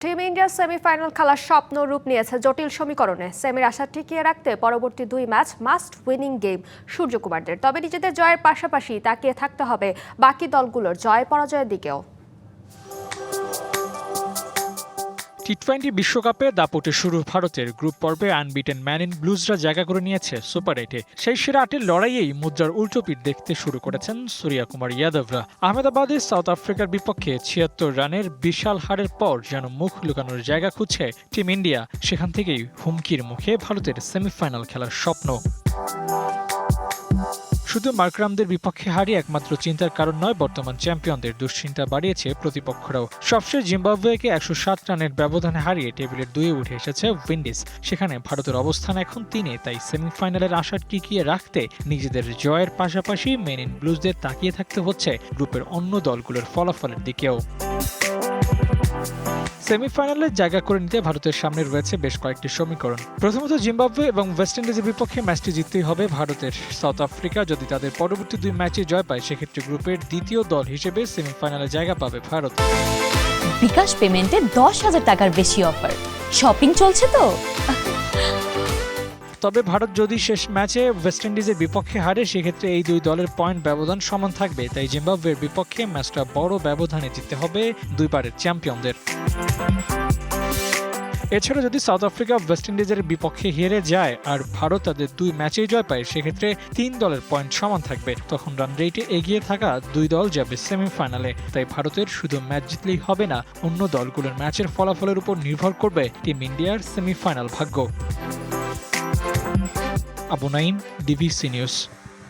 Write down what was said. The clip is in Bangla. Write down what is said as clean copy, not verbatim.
টিম ইন্ডিয়ার সেমিফাইনাল খেলার স্বপ্ন রূপ নিয়েছে জটিল সমীকরণে। সেমির আশা টিকিয়ে রাখতে পরবর্তী 2 ম্যাচ মাস্ট উইনিং গেম সূর্যকুমারদের। তবে নিজেদের জয়ের পাশাপাশি তাকিয়ে থাকতে হবে বাকি দলগুলোর জয় পরাজয়ের দিকেও। টি-20 বিশ্বকাপে দাপটে শুরু ভারতের। গ্রুপ পর্বে আনবিটেন ম্যান ইন ব্লুজরা জায়গা করে নিয়েছে সুপার 8-এ। সেই সেরা 8-এর লড়াইয়েই মুদ্রার উল্টো পিঠ দেখতে শুরু করেছেন সূর্যকুমার যাদবরা। আহমেদাবাদে সাউথ আফ্রিকার বিপক্ষে 76 রানের বিশাল হারের পর যেন মুখ লুকানোর জায়গা খুঁজছে টিম ইন্ডিয়া। সেখান থেকেই হুমকির মুখে ভারতের সেমিফাইনাল খেলার স্বপ্ন। শুধু মার্করামদের বিপক্ষে হারিয়ে একমাত্র চিন্তার কারণ নয়, বর্তমান চ্যাম্পিয়নদের দুশ্চিন্তা বাড়িয়েছে প্রতিপক্ষরাও। সবশেষ জিম্বাবুয়েকে 107 রানের ব্যবধানে হারিয়ে টেবিলের 2-এ উঠে এসেছে উইন্ডিজ। সেখানে ভারতের অবস্থান এখন 3-এ। তাই সেমিফাইনালের আশা টিকিয়ে রাখতে নিজেদের জয়ের পাশাপাশি মেন ইন ব্লুজদের তাকিয়ে থাকতে হচ্ছে গ্রুপের অন্য দলগুলোর ফলাফলের দিকেও। সেমিফাইনালে জায়গা করে নিতে ভারতের সামনে রয়েছে বেশ কয়েকটি সমীকরণ। প্রথমত, জিম্বাবুয়ে এবং ওয়েস্ট ইন্ডিজের বিপক্ষে ম্যাচটি জিততেই হবে ভারতের। সাউথ আফ্রিকা যদি তাদের পরবর্তী 2 ম্যাচে জয় পায়, সেক্ষেত্রে গ্রুপের দ্বিতীয় দল হিসেবে সেমিফাইনালে জায়গা পাবে ভারত। বিকাশ পেমেন্টে 10,000 টাকার বেশি অফার। শপিং চলছে তো। তবে ভারত যদি শেষ ম্যাচে ওয়েস্ট ইন্ডিজের বিপক্ষে হারে, সেক্ষেত্রে এই 2 দলের পয়েন্ট ব্যবধান সমান থাকবে। তাই জিম্বাবুয়ের বিপক্ষে ম্যাচটা বড় ব্যবধানে জিততে হবে 2 বারের চ্যাম্পিয়নদের। এছাড়া যদি সাউথ আফ্রিকা ওয়েস্ট ইন্ডিজের বিপক্ষে হেরে যায় আর ভারত তাদের 2 ম্যাচেই জয় পায়, সেক্ষেত্রে 3 দলের পয়েন্ট সমান থাকবে। তখন রান রেটে এগিয়ে থাকা 2 দল যাবে সেমিফাইনালে। তাই ভারতের শুধু ম্যাচ জিতলেই হবে না, অন্য দলগুলোর ম্যাচের ফলাফলের উপর নির্ভর করবে টিম ইন্ডিয়ার সেমিফাইনাল ভাগ্য। Abu Naim, DVC news.